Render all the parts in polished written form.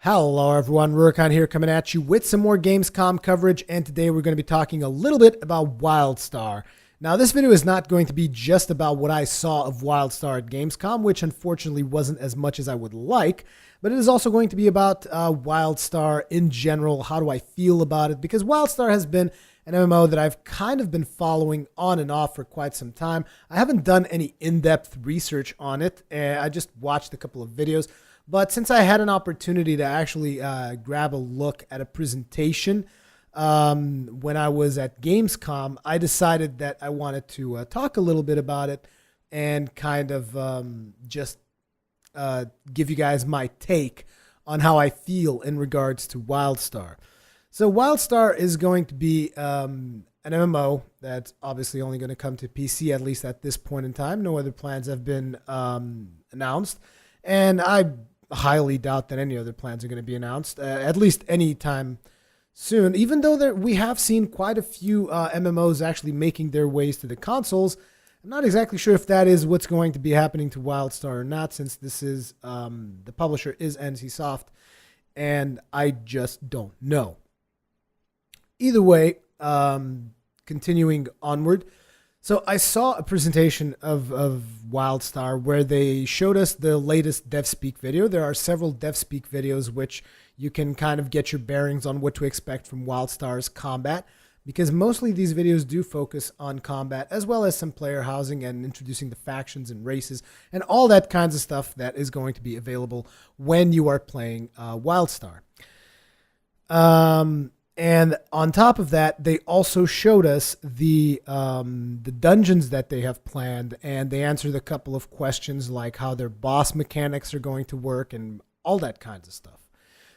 Hello everyone, Rurikhan here coming at you with some more Gamescom coverage, and today we're going to be talking a little bit about Wildstar. Now this video is not going to be just about what I saw of Wildstar at Gamescom, which unfortunately wasn't as much as I would like, but it is also going to be about Wildstar in general. How do I feel about it? Because Wildstar has been an MMO that I've kind of been following on and off for quite some time. I haven't done any in-depth research on it. I just watched a couple of videos. But since I had an opportunity to actually grab a look at a presentation when I was at Gamescom, I decided that I wanted to talk a little bit about it and kind of just give you guys my take on how I feel in regards to Wildstar. So Wildstar is going to be an MMO that's obviously only going to come to PC, at least at this point in time. No other plans have been announced. And I highly doubt that any other plans are going to be announced, at least anytime soon. Even though we have seen quite a few MMOs actually making their ways to the consoles, I'm not exactly sure if that is what's going to be happening to Wildstar or not, since this is the publisher is NCSoft, and I just don't know. Either way, continuing onward. So I saw a presentation of Wildstar where they showed us the latest DevSpeak video. There are several DevSpeak videos which you can kind of get your bearings on what to expect from Wildstar's combat, because mostly these videos do focus on combat as well as some player housing and introducing the factions and races and all that kinds of stuff that is going to be available when you are playing Wildstar. And on top of that, they also showed us the dungeons that they have planned, and they answered a couple of questions like how their boss mechanics are going to work and all that kinds of stuff.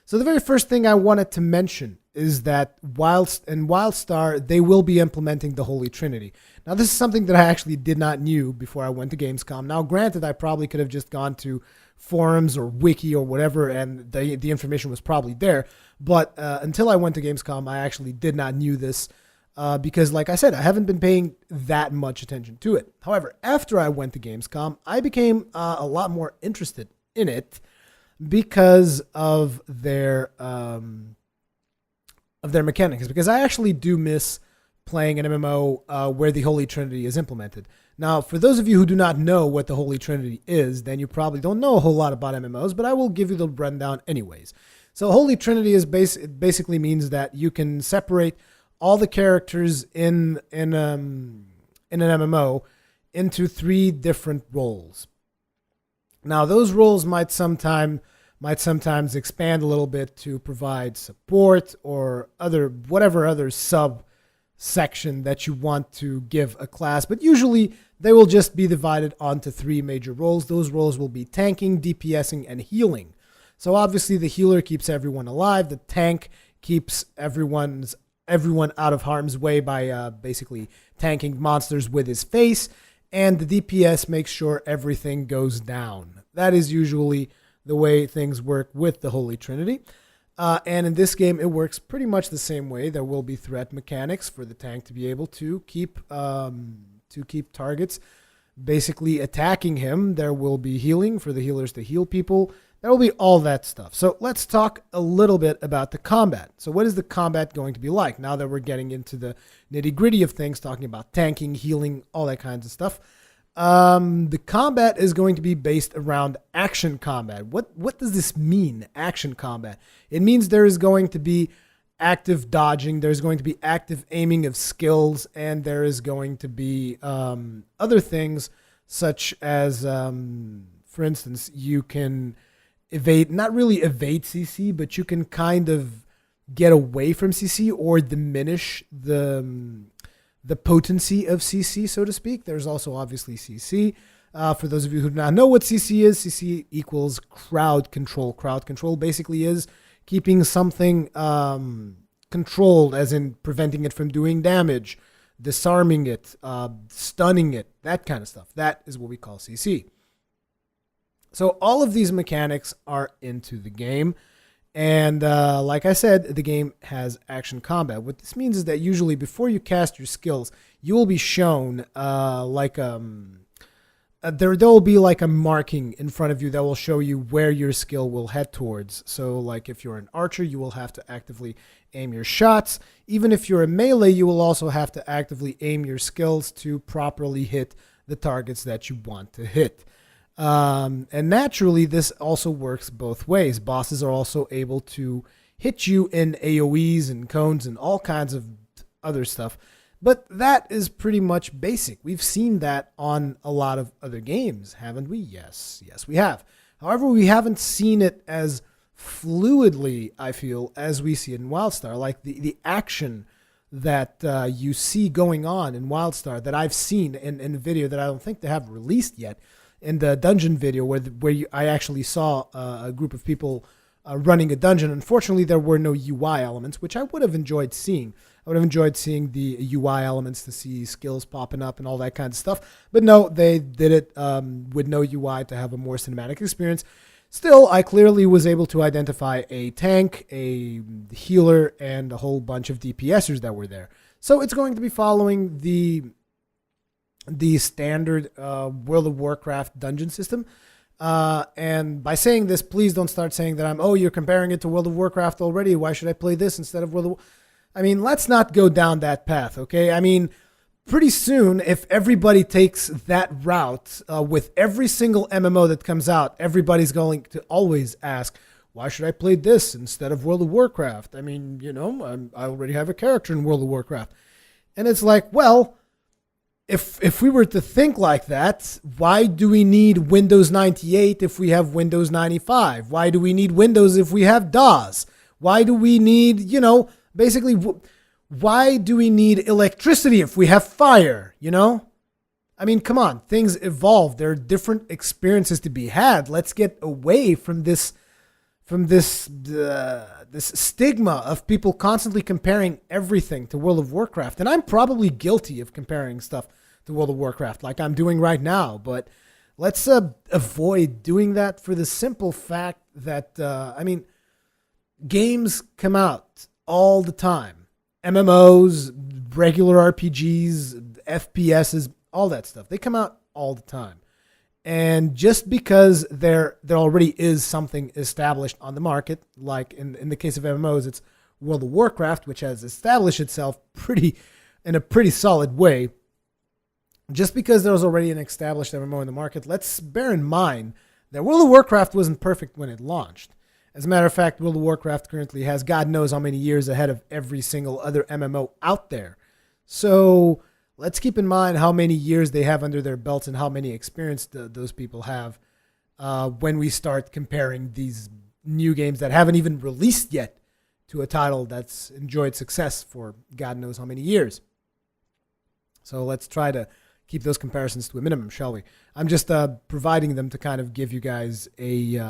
So the very first thing I wanted to mention is that in Wildstar, they will be implementing the Holy Trinity. Now, this is something that I actually did not knew before I went to Gamescom. Now, granted, I probably could have just gone to forums or wiki or whatever, and the information was probably there. But until I went to Gamescom, I actually did not knew this because, like I said, I haven't been paying that much attention to it. However, after I went to Gamescom, I became a lot more interested in it because of their mechanics. Because I actually do miss playing an MMO where the Holy Trinity is implemented. Now, for those of you who do not know what the Holy Trinity is, then you probably don't know a whole lot about MMOs, but I will give you the rundown anyways. So Holy Trinity is it basically means that you can separate all the characters in an MMO into 3 different roles. Now, those roles might sometimes expand a little bit to provide support or whatever other subsection that you want to give a class, but usually they will just be divided onto 3 major roles. Those roles will be tanking, DPSing, and healing. So obviously the healer keeps everyone alive. The tank keeps everyone out of harm's way by basically tanking monsters with his face. And the DPS makes sure everything goes down. That is usually the way things work with the Holy Trinity. And in this game, it works pretty much the same way. There will be threat mechanics for the tank to be able to keep targets basically attacking him. There will be healing for the healers to heal people. There will be all that stuff. So let's talk a little bit about the combat. So what is the combat going to be like? Now that we're getting into the nitty-gritty of things, talking about tanking, healing, all that kinds of stuff. The combat is going to be based around action combat. What does this mean, action combat? It means there is going to be active dodging, there's going to be active aiming of skills, and there is going to be other things such as, for instance, you can not really evade CC, but you can kind of get away from CC or diminish the potency of CC, so to speak. There's also obviously CC. For those of you who do not know what CC is, CC equals crowd control. Crowd control basically is keeping something controlled, as in preventing it from doing damage, disarming it, stunning it, that kind of stuff. That is what we call CC. So all of these mechanics are into the game. And like I said, the game has action combat. What this means is that usually before you cast your skills, you will be shown like a there will be like a marking in front of you that will show you where your skill will head towards. So like if you're an archer, you will have to actively aim your shots. Even if you're a melee, you will also have to actively aim your skills to properly hit the targets that you want to hit. And naturally, this also works both ways. Bosses are also able to hit you in AoEs and cones and all kinds of other stuff. But that is pretty much basic. We've seen that on a lot of other games, haven't we? Yes, we have. However, we haven't seen it as fluidly, I feel, as we see it in Wildstar. Like the action that you see going on in Wildstar that I've seen in a video that I don't think they have released yet, in the dungeon video I actually saw a group of people running a dungeon. Unfortunately, there were no UI elements, which I would have enjoyed seeing. I would have enjoyed seeing the UI elements to see skills popping up and all that kind of stuff. But no, they did it with no UI to have a more cinematic experience. Still, I clearly was able to identify a tank, a healer, and a whole bunch of DPSers that were there. So it's going to be following the standard World of Warcraft dungeon system. And by saying this, please don't start saying that you're comparing it to World of Warcraft already. Why should I play this instead of World of Warcraft? I mean, let's not go down that path, okay? I mean, pretty soon, if everybody takes that route with every single MMO that comes out, everybody's going to always ask, why should I play this instead of World of Warcraft? I mean, I already have a character in World of Warcraft. And it's like, well, if we were to think like that, why do we need Windows 98 if we have Windows 95? Why do we need Windows if we have DOS? Why do we need, basically, why do we need electricity if we have fire, I mean, come on, things evolve. There are different experiences to be had. Let's get away from this stigma of people constantly comparing everything to World of Warcraft. And I'm probably guilty of comparing stuff to World of Warcraft like I'm doing right now. But let's avoid doing that for the simple fact that, games come out all the time. MMOs, regular RPGs, FPSs, all that stuff. They come out all the time. And just because there already is something established on the market, like in the case of MMOs, it's World of Warcraft, which has established itself in a pretty solid way. Just because there's already an established MMO in the market, let's bear in mind that World of Warcraft wasn't perfect when it launched. As a matter of fact, World of Warcraft currently has God knows how many years ahead of every single other MMO out there. So let's keep in mind how many years they have under their belts and how many experience those people have when we start comparing these new games that haven't even released yet to a title that's enjoyed success for God knows how many years. So let's try to keep those comparisons to a minimum, shall we? I'm just providing them to kind of give you guys a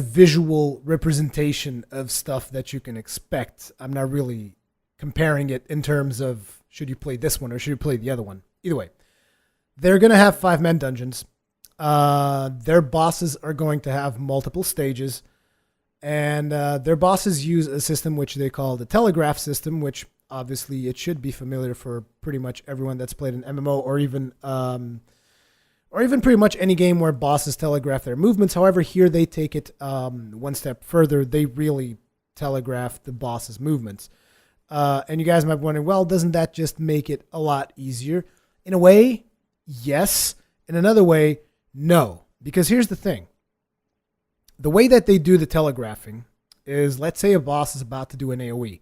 visual representation of stuff that you can expect. I'm not really comparing it in terms of should you play this one or should you play the other one. Either way, they're going to have 5-man dungeons. Their bosses are going to have multiple stages. And their bosses use a system which they call the telegraph system, which obviously it should be familiar for pretty much everyone that's played an MMO or even pretty much any game where bosses telegraph their movements. However, here they take it one step further. They really telegraph the boss's movements. And you guys might be wondering, well, doesn't that just make it a lot easier? In a way, yes. In another way, no. Because here's the thing. The way that they do the telegraphing is, let's say a boss is about to do an AoE.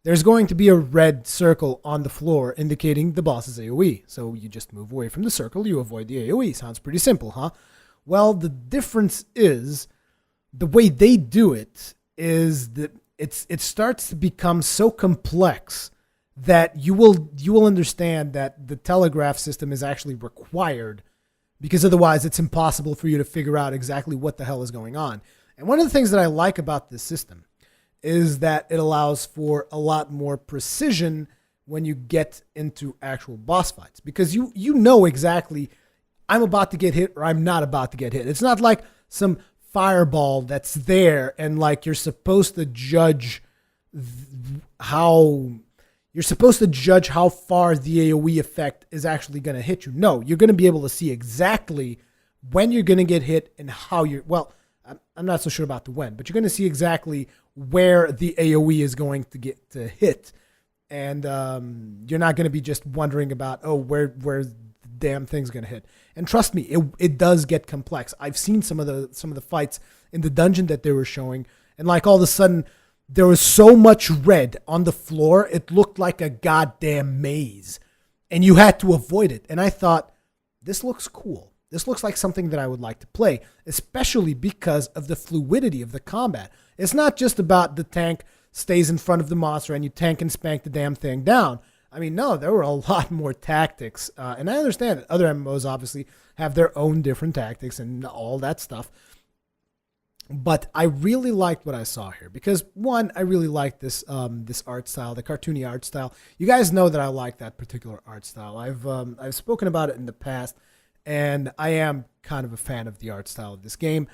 There's going to be a red circle on the floor indicating the boss's AoE. So you just move away from the circle, you avoid the AoE. Sounds pretty simple, huh? Well, the difference is the way they do it is that it starts to become so complex that you will understand that the telegraph system is actually required, because otherwise it's impossible for you to figure out exactly what the hell is going on. And one of the things that I like about this system is that it allows for a lot more precision when you get into actual boss fights, because you know exactly I'm about to get hit or I'm not about to get hit. It's not like some fireball that's there and like you're supposed to judge how you're supposed to judge how far the AoE effect is actually going to hit you. No, you're going to be able to see exactly when you're going to get hit and how you're, well, I'm not so sure about the when, but you're going to see exactly where the AoE is going to get to hit. And you're not going to be just wondering about, oh, where's the damn thing's going to hit. And trust me, it does get complex. I've seen some of the fights in the dungeon that they were showing, and like all of a sudden, there was so much red on the floor, it looked like a goddamn maze. And you had to avoid it. And I thought, this looks cool. This looks like something that I would like to play, especially because of the fluidity of the combat. It's not just about the tank stays in front of the monster and you tank and spank the damn thing down. I mean, no, there were a lot more tactics. And I understand that other MMOs obviously have their own different tactics and all that stuff. But I really liked what I saw here because, one, I really like this this art style, the cartoony art style. You guys know that I like that particular art style. I've spoken about it in the past, and I am kind of a fan of the art style of this game.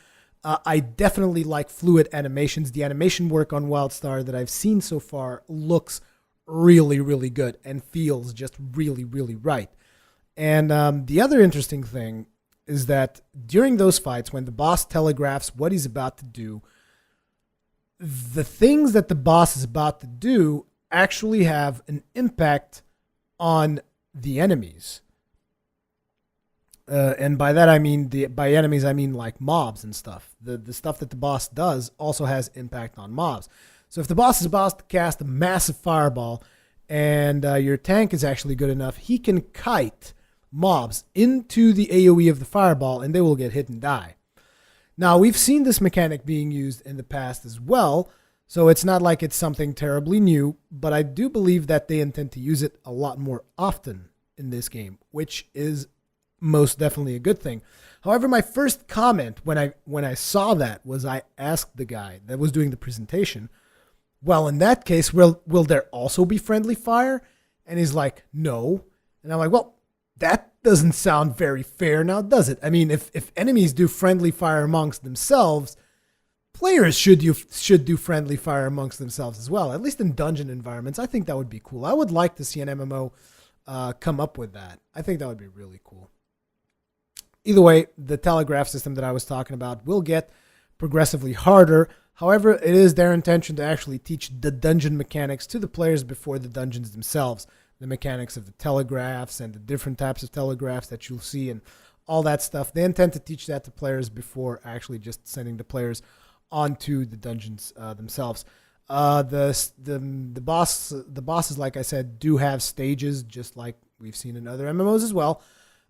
I definitely like fluid animations. The animation work on Wildstar that I've seen so far looks really, really good and feels just really, really right. And the other interesting thing is that during those fights, when the boss telegraphs what he's about to do, the things that the boss is about to do actually have an impact on the enemies. And by that I mean, by enemies I mean like mobs and stuff. The stuff that the boss does also has impact on mobs. So if the boss is about to cast a massive fireball and your tank is actually good enough, he can kite mobs into the AoE of the fireball and they will get hit and die. Now, we've seen this mechanic being used in the past as well, so it's not like it's something terribly new, but I do believe that they intend to use it a lot more often in this game, which is most definitely a good thing. However, my first comment when I saw that was I asked the guy that was doing the presentation, well, in that case, will there also be friendly fire? And he's like, no. And I'm like, well, that doesn't sound very fair now, does it? I mean, if enemies do friendly fire amongst themselves, players should do friendly fire amongst themselves as well, at least in dungeon environments. I think that would be cool. I would like to see an MMO come up with that. I think that would be really cool. Either way, the telegraph system that I was talking about will get progressively harder. However, it is their intention to actually teach the dungeon mechanics to the players before the dungeons themselves. The mechanics of the telegraphs and the different types of telegraphs that you'll see and all that stuff. They intend to teach that to players before actually just sending the players onto the dungeons themselves. The bosses, like I said, do have stages, just like we've seen in other MMOs as well.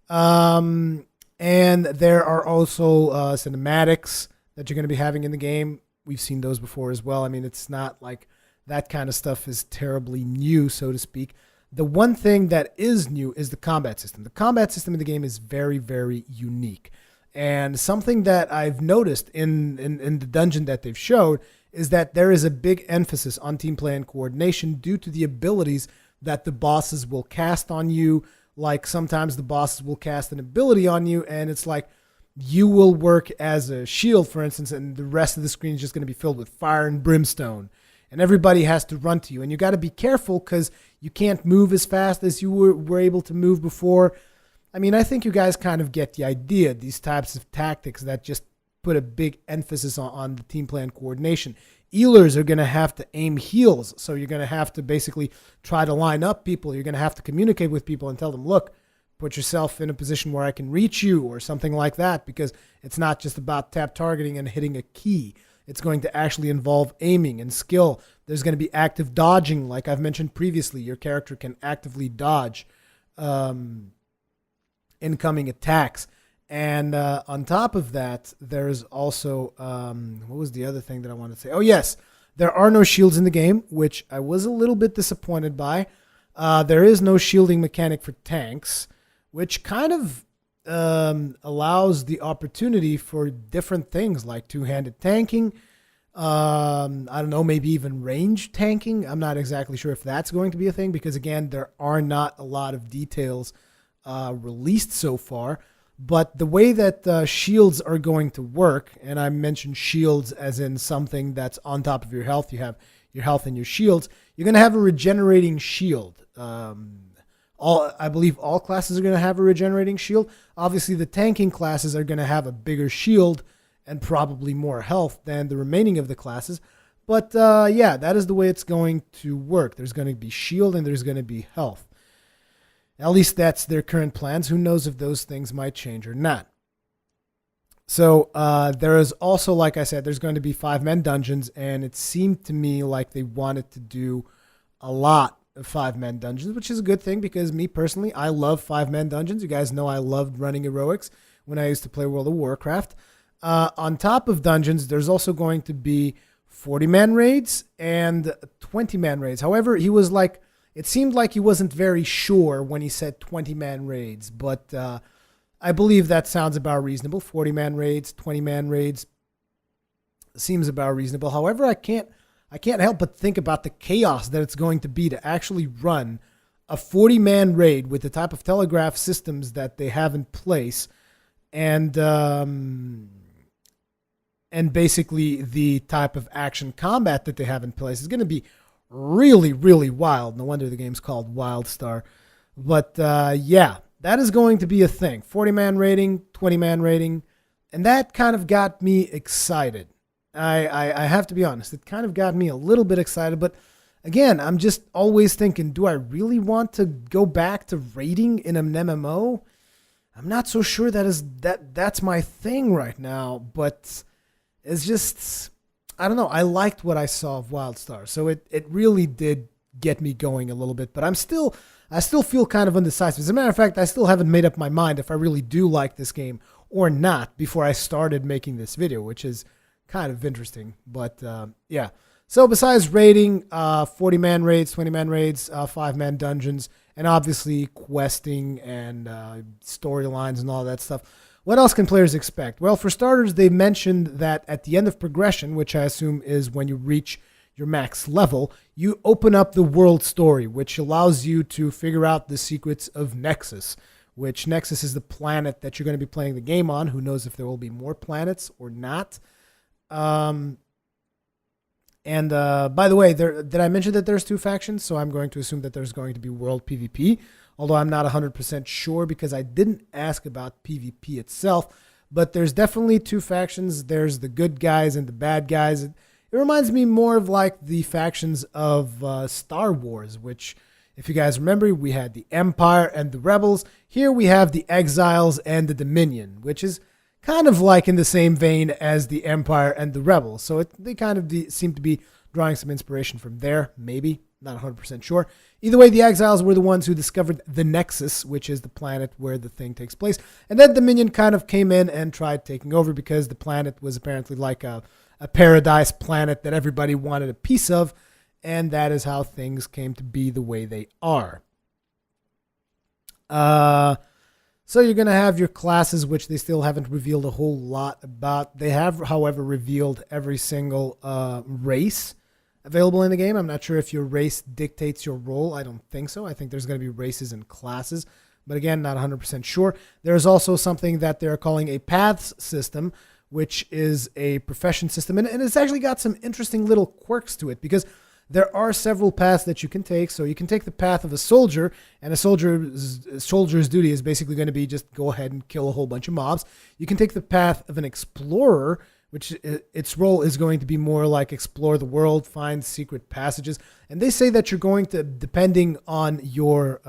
And there are also cinematics that you're going to be having in the game. We've seen those before as well. I mean, it's not like that kind of stuff is terribly new, so to speak. The one thing that is new is the combat system. The combat system in the game is very, very unique. And something that I've noticed in the dungeon that they've showed is that there is a big emphasis on team play and coordination due to the abilities that the bosses will cast on you. Like sometimes the bosses will cast an ability on you and it's like you will work as a shield, for instance, and the rest of the screen is just going to be filled with fire and brimstone. And everybody has to run to you. And you got to be careful because you can't move as fast as you were able to move before. I mean, I think you guys kind of get the idea, these types of tactics that just put a big emphasis on the team play and coordination. Healers are going to have to aim heals. So you're going to have to basically try to line up people. You're going to have to communicate with people and tell them, look, put yourself in a position where I can reach you or something like that, because it's not just about tap targeting and hitting a key. It's going to actually involve aiming and skill. There's going to be active dodging. Like I've mentioned previously, your character can actively dodge incoming attacks. And on top of that, there's also, what was the other thing that I wanted to say? Oh, yes, there are no shields in the game, which I was a little bit disappointed by. There is no shielding mechanic for tanks, which kind of allows the opportunity for different things like two-handed tanking. I don't know, maybe even range tanking. I'm not exactly sure if that's going to be a thing because, again, there are not a lot of details released so far. But the way that shields are going to work, and I mentioned shields as in something that's on top of your health. You have your health and your shields. You're going to have a regenerating shield. I believe all classes are going to have a regenerating shield. Obviously, the tanking classes are going to have a bigger shield and probably more health than the remaining of the classes. But yeah, that is the way it's going to work. There's going to be shield and there's going to be health. At least that's their current plans. Who knows if those things might change or not. So there is also, like I said, there's going to be 5-man dungeons, and it seemed to me like they wanted to do a lot of 5-man dungeons, which is a good thing because me personally, I love 5-man dungeons. You guys know I loved running heroics when I used to play World of Warcraft. On top of dungeons, there's also going to be 40-man raids and 20-man raids. However, it seemed like he wasn't very sure when he said 20-man raids, but I believe that sounds about reasonable. 40-man raids, 20-man raids seems about reasonable. However, I can't help but think about the chaos that it's going to be to actually run a 40-man raid with the type of telegraph systems that they have in place, and basically the type of action combat that they have in place is going to be really, really wild. No wonder the game's called Wildstar. But yeah, that is going to be a thing. 40-man raiding, 20-man raiding, and that kind of got me excited. I have to be honest. It kind of got me a little bit excited, but again, I'm just always thinking, do I really want to go back to raiding in an MMO? I'm not so sure that's my thing right now, but it's just, I don't know. I liked what I saw of Wildstar, so it really did get me going a little bit, but I still feel kind of undecisive. As a matter of fact, I still haven't made up my mind if I really do like this game or not before I started making this video, which is kind of interesting. But yeah, so besides raiding, 40-man raids, 20-man raids, 5-man dungeons, and obviously questing and storylines and all that stuff, what else can players expect? Well, for starters, they mentioned that at the end of progression, which I assume is when you reach your max level, you open up the world story, which allows you to figure out the secrets of Nexus, which Nexus is the planet that you're going to be playing the game on. Who knows if there will be more planets or not. And by the way, did I mention that there's 2 factions? So I'm going to assume that there's going to be world PvP, although I'm not 100% sure because I didn't ask about PvP itself. But there's definitely 2 factions. There's the good guys and the bad guys. It reminds me more of like the factions of Star Wars, which, if you guys remember, we had the Empire and the Rebels. Here we have the Exiles and the Dominion, which is kind of like in the same vein as the Empire and the Rebels. So they kind of seem to be drawing some inspiration from there, maybe. Not 100% sure. Either way, the Exiles were the ones who discovered the Nexus, which is the planet where the thing takes place. And then Dominion kind of came in and tried taking over because the planet was apparently like a paradise planet that everybody wanted a piece of. And that is how things came to be the way they are. So you're going to have your classes, which they still haven't revealed a whole lot about. They have, however, revealed every single race available in the game. I'm not sure if your race dictates your role. I don't think so. I think there's going to be races and classes. But again, not 100% sure. There's also something that they're calling a paths system, which is a profession system. And it's actually got some interesting little quirks to it because there are several paths that you can take. So you can take the path of a soldier, and a soldier's duty is basically going to be just go ahead and kill a whole bunch of mobs. You can take the path of an explorer, which its role is going to be more like explore the world, find secret passages. And they say that you're going to, depending on your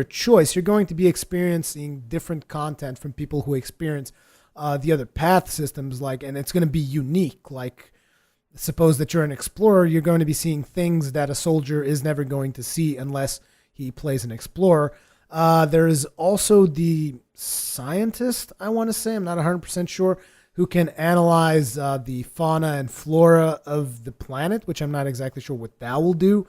choice, you're going to be experiencing different content from people who experience the other path systems, and it's going to be unique. Like, suppose that you're an explorer, you're going to be seeing things that a soldier is never going to see unless he plays an explorer. There is also the scientist, I want to say, I'm not 100% sure, who can analyze the fauna and flora of the planet, which I'm not exactly sure what that will do.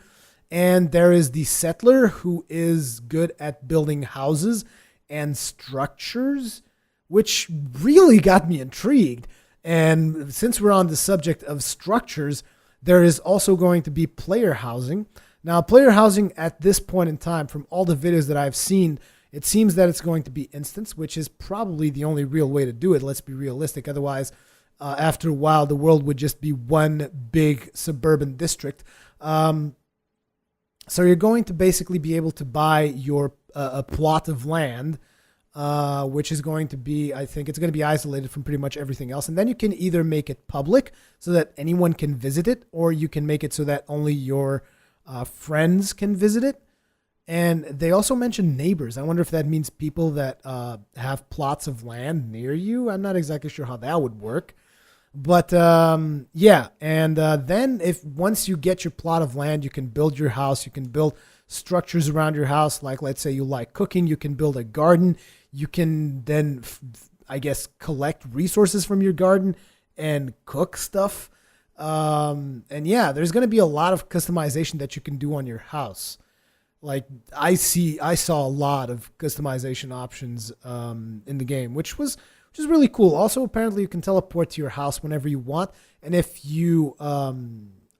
And there is the settler, who is good at building houses and structures, which really got me intrigued. And since we're on the subject of structures, there is also going to be player housing. Now, player housing at this point in time, from all the videos that I've seen, it seems that it's going to be instance, which is probably the only real way to do it. Let's be realistic. Otherwise, After a while, the world would just be one big suburban district. So you're going to basically be able to buy your a plot of land, which is going to be, I think, it's going to be isolated from pretty much everything else. And then you can either make it public so that anyone can visit it, or you can make it so that only your friends can visit it. And they also mentioned neighbors. I wonder if that means people that have plots of land near you. I'm not exactly sure how that would work. But yeah, and then if once you get your plot of land, you can build your house. You can build structures around your house. Like, let's say you like cooking, you can build a garden. You can then, I guess, collect resources from your garden and cook stuff. And yeah, there's going to be a lot of customization that you can do on your house. Like I saw a lot of customization options in the game, which is really cool. Also, apparently, you can teleport to your house whenever you want, and if you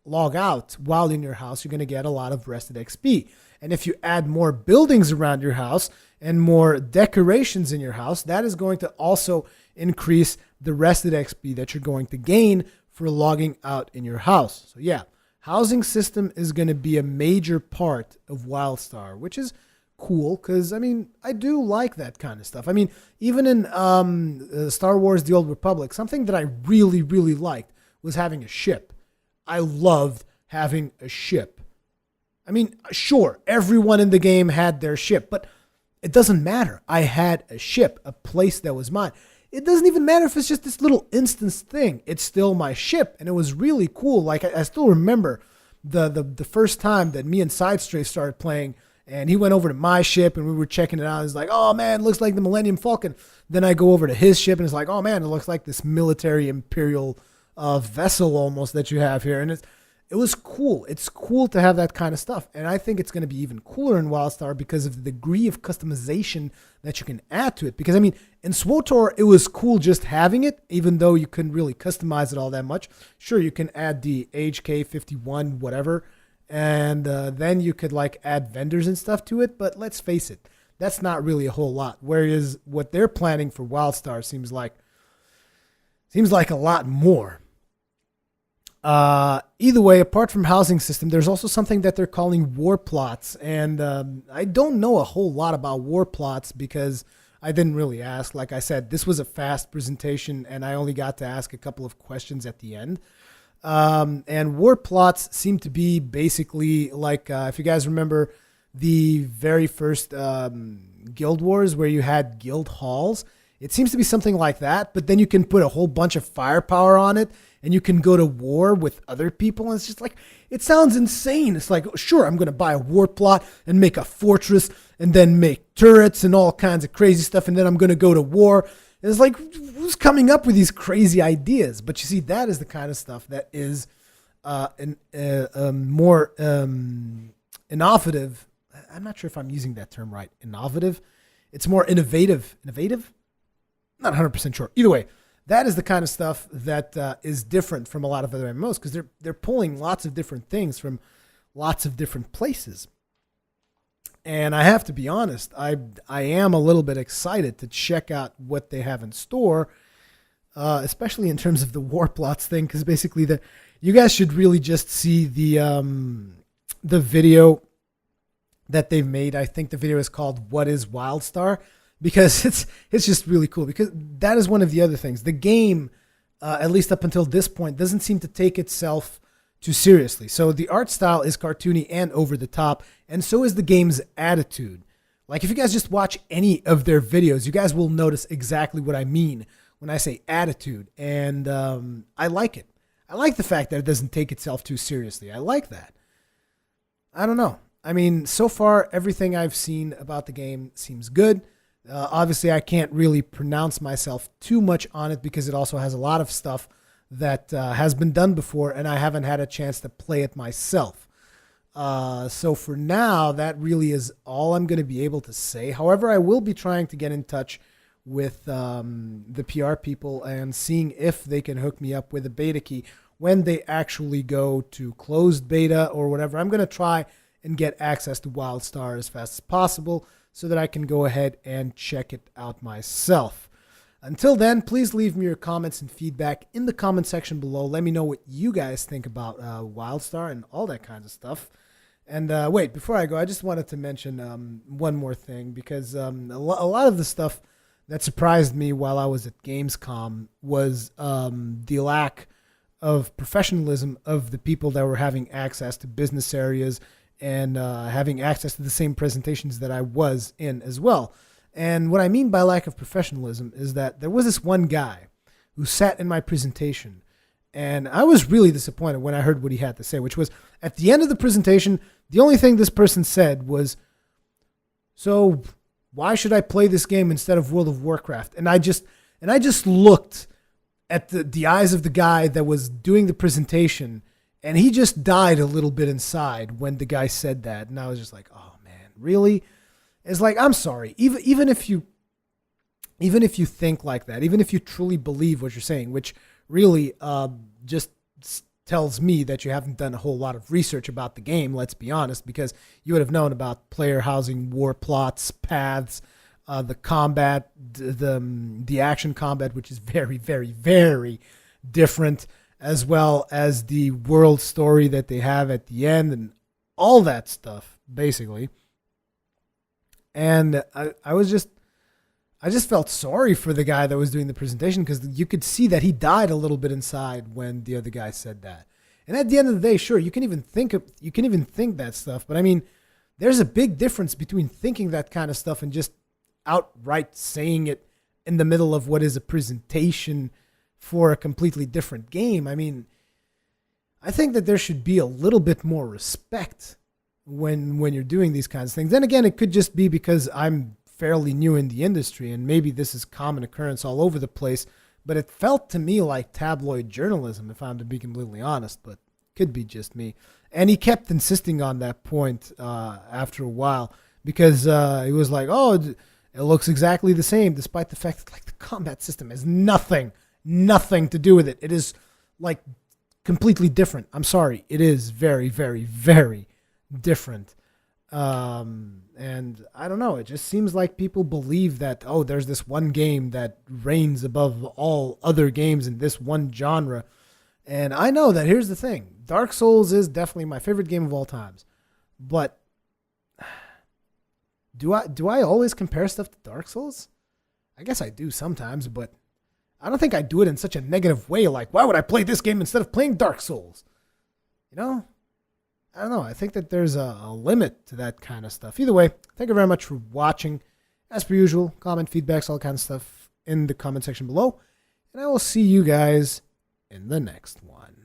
log out while in your house, you're going to get a lot of rested XP. And if you add more buildings around your house and more decorations in your house, that is going to also increase the rested XP that you're going to gain for logging out in your house. So yeah, housing system is going to be a major part of Wildstar, which is cool because, I mean, I do like that kind of stuff. I mean, even in Star Wars The Old Republic, something that I really, really liked was having a ship. I loved having a ship. I mean, sure, everyone in the game had their ship, but it doesn't matter. I had a ship, a place that was mine. It doesn't even matter if it's just this little instance thing. It's still my ship, and it was really cool. Like, I still remember the first time that me and Sidestray started playing, and he went over to my ship, and we were checking it out. He's like, oh, man, it looks like the Millennium Falcon. Then I go over to his ship, and it's like, oh, man, it looks like this military imperial vessel almost that you have here. And it was cool. It's cool to have that kind of stuff. And I think it's going to be even cooler in Wildstar because of the degree of customization that you can add to it. Because, I mean, in SWTOR, it was cool just having it, even though you couldn't really customize it all that much. Sure, you can add the HK51, whatever, and then you could, like, add vendors and stuff to it. But let's face it, that's not really a whole lot. Whereas what they're planning for Wildstar seems like a lot more. Either way, apart from housing system, there's also something that they're calling war plots. And I don't know a whole lot about war plots because I didn't really ask. Like I said, this was a fast presentation and I only got to ask a couple of questions at the end. And war plots seem to be basically like, if you guys remember the very first Guild Wars where you had guild halls, it seems to be something like that, but then you can put a whole bunch of firepower on it and you can go to war with other people. And it's just like, it sounds insane. It's like, sure, I'm going to buy a war plot and make a fortress and then make turrets and all kinds of crazy stuff. And then I'm going to go to war. And it's like, who's coming up with these crazy ideas? But you see, that is the kind of stuff that is more innovative. I'm not sure if I'm using that term right. Innovative. It's more innovative. Innovative? Not 100% sure. Either way, that is the kind of stuff that is different from a lot of other MMOs because they're pulling lots of different things from lots of different places. And I have to be honest, I am a little bit excited to check out what they have in store, especially in terms of the war plots thing, because basically you guys should really just see the video that they've made. I think the video is called "What is Wildstar?" because it's just really cool. Because that is one of the other things. The game, at least up until this point, doesn't seem to take itself too seriously. So the art style is cartoony and over the top, and so is the game's attitude. Like if you guys just watch any of their videos, you guys will notice exactly what I mean when I say attitude. And I like it. I like the fact that it doesn't take itself too seriously. I like that. I don't know. I mean, so far, everything I've seen about the game seems good. Obviously, I can't really pronounce myself too much on it because it also has a lot of stuff that has been done before, and I haven't had a chance to play it myself. So for now, that really is all I'm going to be able to say. However, I will be trying to get in touch with the PR people and seeing if they can hook me up with a beta key when they actually go to closed beta or whatever. I'm going to try and get access to Wildstar as fast as possible so that I can go ahead and check it out myself. Until then, please leave me your comments and feedback in the comment section below. Let me know what you guys think about Wildstar and all that kinds of stuff. And wait, before I go, I just wanted to mention one more thing, because a lot of the stuff that surprised me while I was at Gamescom was the lack of professionalism of the people that were having access to business areas and having access to the same presentations that I was in as well. And what I mean by lack of professionalism is that there was this one guy who sat in my presentation, and I was really disappointed when I heard what he had to say, which was, at the end of the presentation, the only thing this person said was, "So why should I play this game instead of World of Warcraft?" And I just looked at the eyes of the guy that was doing the presentation, and he just died a little bit inside when the guy said that. And I was just like, "Oh man, really?" It's like, I'm sorry, even if you think like that, even if you truly believe what you're saying, which really just tells me that you haven't done a whole lot of research about the game, let's be honest, because you would have known about player housing, war plots, paths, the combat, the action combat, which is very, very, very different, as well as the world story that they have at the end and all that stuff, basically. And I just felt sorry for the guy that was doing the presentation, because you could see that he died a little bit inside when the other guy said that. And at the end of the day, sure, you can even think that stuff, but I mean, there's a big difference between thinking that kind of stuff and just outright saying it in the middle of what is a presentation for a completely different game. I mean, I think that there should be a little bit more respect when you're doing these kinds of things. Then again, it could just be because I'm fairly new in the industry, and maybe this is common occurrence all over the place, but it felt to me like tabloid journalism, if I'm to be completely honest, but could be just me. And he kept insisting on that point after a while, because he was like, "Oh, it looks exactly the same," despite the fact that like the combat system has nothing to do with it. It is like completely different. I'm sorry, it is very, very, very different. And I don't know, it just seems like people believe that, oh, there's this one game that reigns above all other games in this one genre. And I know that, here's the thing, Dark Souls is definitely my favorite game of all times, but do I always compare stuff to Dark Souls? I guess I do sometimes, but I don't think I do it in such a negative way, like, why would I play this game instead of playing Dark Souls? You know? I don't know. I think that there's a limit to that kind of stuff. Either way, thank you very much for watching. As per usual, comment, feedbacks, all kinds of stuff in the comment section below. And I will see you guys in the next one.